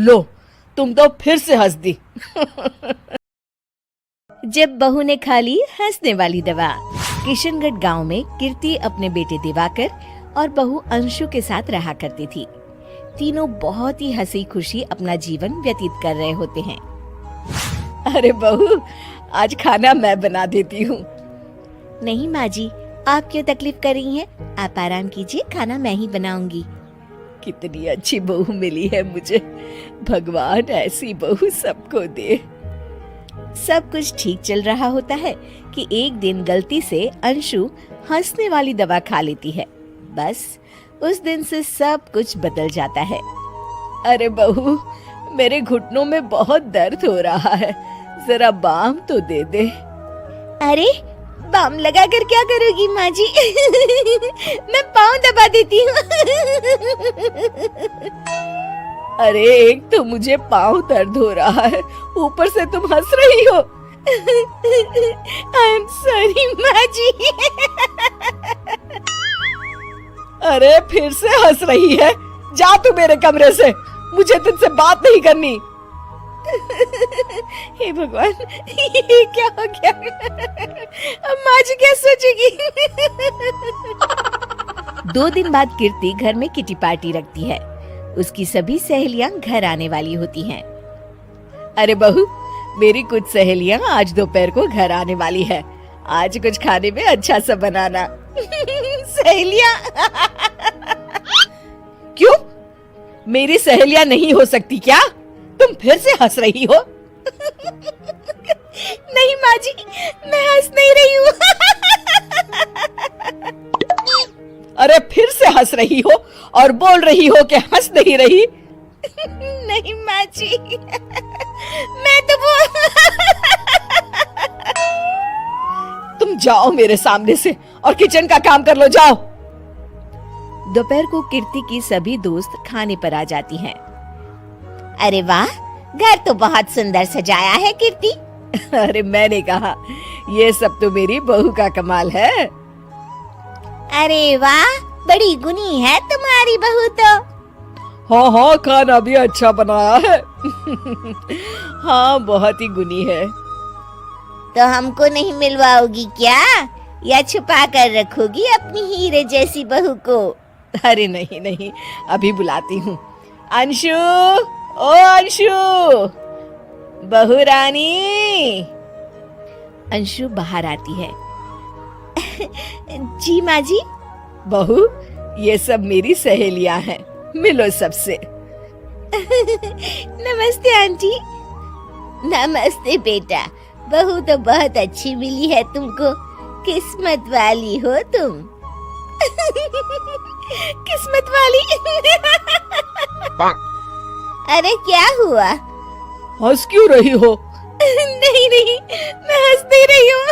लो, तुम तो फिर से हंस दी। जब बहू ने खा ली हंसने वाली दवा। किशनगढ़ गांव में कीर्ति अपने बेटे दिवाकर और बहू अंशु के साथ रहा करती थी। तीनों बहुत ही हंसी खुशी अपना जीवन व्यतीत कर रहे होते हैं। अरे बहू, आज खाना मैं बना देती हूँ। नहीं माँ जी, आप क्यों तकलीफ कर रही हैं? आप आराम कीजिए, खाना मैं ही बनाऊंगी। कितनी अच्छी बहू मिली है मुझे, भगवान ऐसी बहू सबको दे। सब कुछ ठीक चल रहा होता है कि एक दिन गलती से अंशु हंसने वाली दवा खा लेती है। बस उस दिन से सब कुछ बदल जाता है। अरे बहू, मेरे घुटनों में बहुत दर्द हो रहा है, जरा बाम तो दे दे। अरे बाम लगा कर क्या करोगी माँ जी? मैं पाँव दबा देती हूँ। अरे एक तो मुझे पाँव दर्द हो रहा है, ऊपर से तुम हंस रही हो। आई एम सॉरी माँ जी। अरे फिर से हंस रही है, जा तू मेरे कमरे से, मुझे तुझसे बात नहीं करनी। हे भगवान, ये क्या हो गया? अब माँ जी क्या सोचेगी? 2 दिन बाद कीर्ति घर में किटी पार्टी रखती है। उसकी सभी सहेलियां घर आने वाली होती हैं। अरे बहू, मेरी कुछ सहेलियां आज दोपहर को घर आने वाली है, आज कुछ खाने में अच्छा सा बनाना। सहेलियां? क्यों, मेरी सहेलियां नहीं हो सकती क्या? तुम फिर से हंस रही हो। नहीं माँ जी, मैं हंस नहीं रही हूँ। अरे फिर से हंस रही हो और बोल रही हो कि हंस नहीं रही। नहीं माँ जी, मैं तो तुम जाओ मेरे सामने से और किचन का काम कर लो, जाओ। दोपहर को कीर्ति की सभी दोस्त खाने पर आ जाती हैं। अरे वाह, घर तो बहुत सुंदर सजाया है कीर्ति। अरे मैंने कहा, ये सब तो मेरी बहू का कमाल है। अरे वाह, बड़ी गुनी है तुम्हारी बहू तो। हाँ हाँ, खाना भी अच्छा बनाया है। हाँ, बहुत ही गुनी है। तो हमको नहीं मिलवाओगी क्या, या छुपा कर रखोगी अपनी हीरे जैसी बहू को? अरे नहीं नहीं, अभी बुलाती हूँ। अंशु, ओ अंशु, बहू रानी। अंशु बाहर आती है। जी माँ जी। बहू, ये सब मेरी सहेलियां हैं, मिलो सबसे। नमस्ते आंटी। नमस्ते बेटा, बहू तो बहुत अच्छी मिली है तुमको, किस्मत वाली हो तुम। किस्मत वाली? अरे क्या हुआ? हंस क्यों रही हो? नहीं नहीं, मैं हंस नहीं रही हूँ।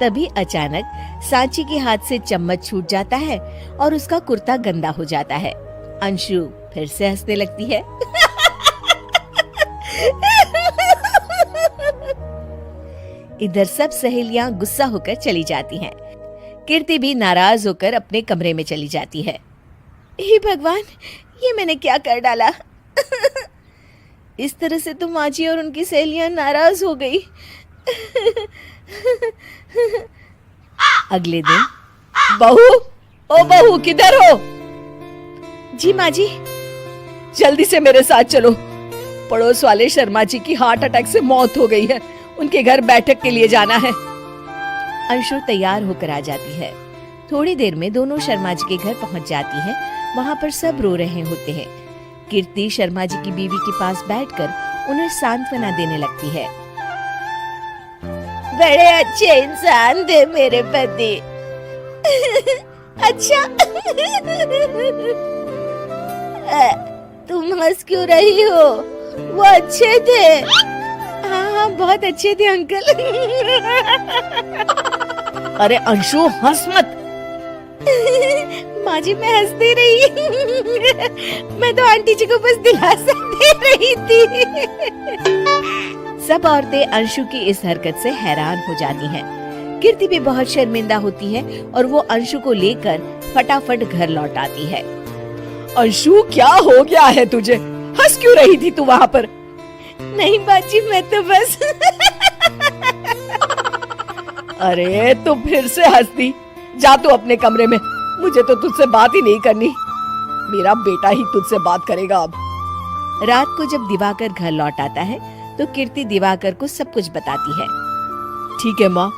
तभी अचानक सांची के हाथ से चम्मच छूट जाता है और उसका कुर्ता गंदा हो जाता है। अंशु फिर से हंसने लगती है। इधर सब सहेलियां गुस्सा होकर चली जाती हैं। कीर्ति भी नाराज होकर अपने कमरे में चली जाती है। हे भगवान, ये मैंने क्या कर डाला? इस तरह से तो माँ जी और उनकी सहेलियां नाराज हो गई। अगले दिन, बहू, ओ बहू, किधर हो? जी माँ जी। जल्दी से मेरे साथ चलो, पड़ोस वाले शर्मा जी की हार्ट अटैक से मौत हो गई है, उनके घर बैठक के लिए जाना है। अंशु तैयार होकर आ जाती है। थोड़ी देर में दोनों शर्मा जी के घर पहुंच जाती है। वहाँ पर सब रो रहे होते हैं। कीर्ति शर्मा जी की बीवी के पास बैठकर उन्हें सांत्वना देने लगती है। बड़े अच्छे इंसान थे मेरे पति। अच्छा, तुम हंस क्यों रही हो? वो अच्छे थे। हाँ हाँ, बहुत अच्छे थे अंकल। अरे अंशु, हंस मत। माँ जी, मैं हंस नहीं रही। मैं तो आंटी जी को बस दिलासा दे रही थी। सब औरतें अंशु की इस हरकत से हैरान हो जाती हैं। कीर्ति भी बहुत शर्मिंदा होती है और वो अंशु को लेकर फटाफट घर लौट आती है। अंशु क्या हो गया है तुझे? हंस क्यों रही थी तू वहाँ पर? नहीं बाजी, मैं तो बस अरे तू फिर से हंस दी। जा तू अपने कमरे में, मुझे तो तुझसे बात ही नहीं करनी। मेरा बेटा ही तुझसे बात करेगा अब। रात को जब दिवाकर घर लौट आता है तो कीर्ति दिवाकर को सब कुछ बताती है। ठीक है माँ,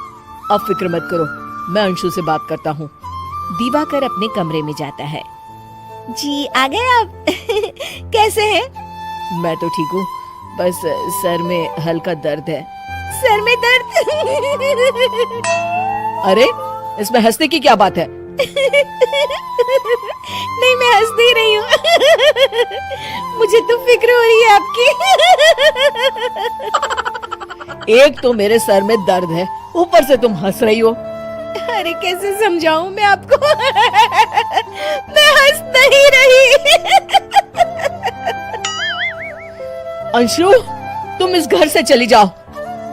अब फिक्र मत करो, मैं अंशु से बात करता हूँ। दिवाकर अपने कमरे में जाता है। जी आ गए आप? कैसे हैं? मैं तो ठीक हूँ, बस सर में हल्का दर्द है। सर में दर्द? अरे इसमें हंसने की क्या बात है? नहीं, मैं हंस नहीं रही हूँ। मुझे तो फिक्र हो रही है आपकी। एक तो मेरे सर में दर्द है, ऊपर से तुम हंस रही हो। अरे कैसे समझाऊं मैं आपको? मैं हंस नहीं रही। अंशु, तुम इस घर से चली जाओ।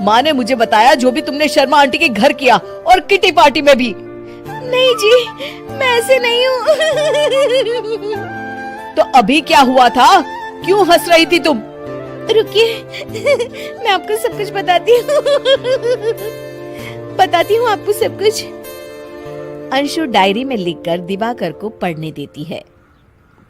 माँ ने मुझे बताया जो भी तुमने शर्मा आंटी के घर किया, और किटी पार्टी में भी। नहीं जी, मैं ऐसे नहीं हूँ। तो अभी क्या हुआ था? क्यों हंस रही थी तुम? रुकिए, मैं आपको सब कुछ बताती हूँ आपको सब कुछ। अंशु डायरी में लिखकर दिवाकर को पढ़ने देती है।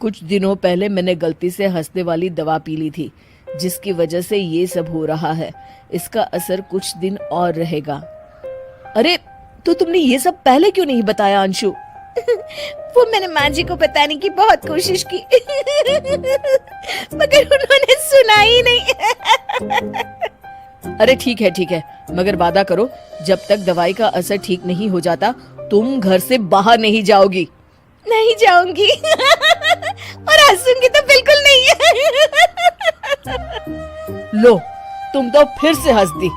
कुछ दिनों पहले मैंने गलती से हंसने वाली दवा पी ली थी, जिसकी वजह से ये सब हो रहा है। इसका असर कुछ दिन और रहेगा। अरे तो तुमने ये सब पहले क्यों नहीं बताया अंशु? वो मैंने माँ जी को बताने की बहुत कोशिश की, मगर उन्होंने सुना ही नहीं। अरे ठीक है, मगर वादा करो जब तक दवाई का असर ठीक नहीं हो जाता तुम घर से बाहर नहीं जाओगी। नहीं जाऊंगी, और हंसूंगी तो बिल्कुल नहीं। लो, तुम तो फिर से हंस दी।